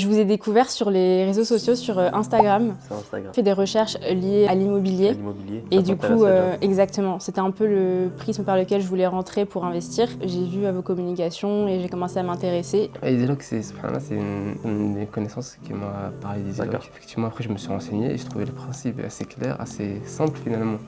Je vous ai découvert sur les réseaux sociaux, sur Instagram. Sur Instagram. J'ai fait des recherches liées à l'immobilier. Et du coup, exactement, c'était un peu le prisme par lequel je voulais rentrer pour investir. J'ai vu vos communications et j'ai commencé à m'intéresser. Isiloc, c'est une connaissance qui m'a parlé d'Isiloc. Effectivement, après, je me suis renseigné et je trouvais le principe assez clair, assez simple finalement,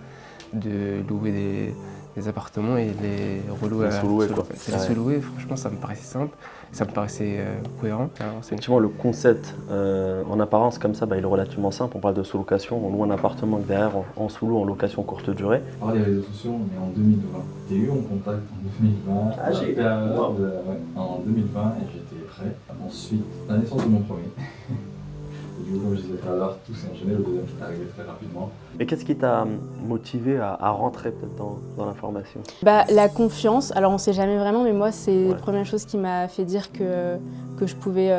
de louer des appartements et les relouer. Les sous-louer, franchement, ça me paraissait simple, ça me paraissait cohérent. Effectivement, le concept en apparence comme ça, il est relativement simple. On parle de sous-location, on loue un appartement que derrière on sous-loue en location courte durée. Par les réseaux sociaux, on est en 2020. J'ai eu en contact en 2020, en 2020 et j'étais prêt. Ensuite, la naissance de mon premier. Et du coup, comme je disais tout à l'heure, tout s'est enchaîné, le deuxième est arrivé très rapidement. Mais qu'est-ce qui t'a motivé à rentrer peut-être dans la formation? La confiance, alors on ne sait jamais vraiment, mais moi c'est la première chose qui m'a fait dire que je pouvais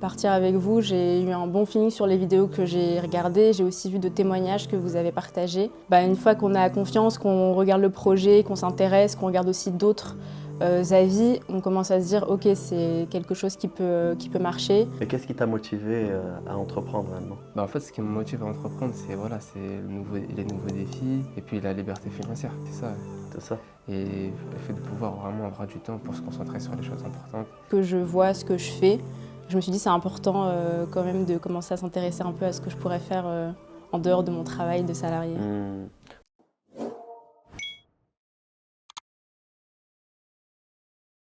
partir avec vous. J'ai eu un bon feeling sur les vidéos que j'ai regardées, j'ai aussi vu de témoignages que vous avez partagés. Une fois qu'on a confiance, qu'on regarde le projet, qu'on s'intéresse, qu'on regarde aussi d'autres avis, on commence à se dire ok, c'est quelque chose qui peut marcher. Et qu'est-ce qui t'a motivé à entreprendre maintenant? En fait, ce qui me motive à entreprendre, c'est les nouveaux défis et puis la liberté financière, c'est ça. C'est ça. Et le fait de pouvoir vraiment avoir du temps pour se concentrer sur les choses importantes. Que je vois ce que je fais, je me suis dit c'est important quand même de commencer à s'intéresser un peu à ce que je pourrais faire en dehors de mon travail de salarié.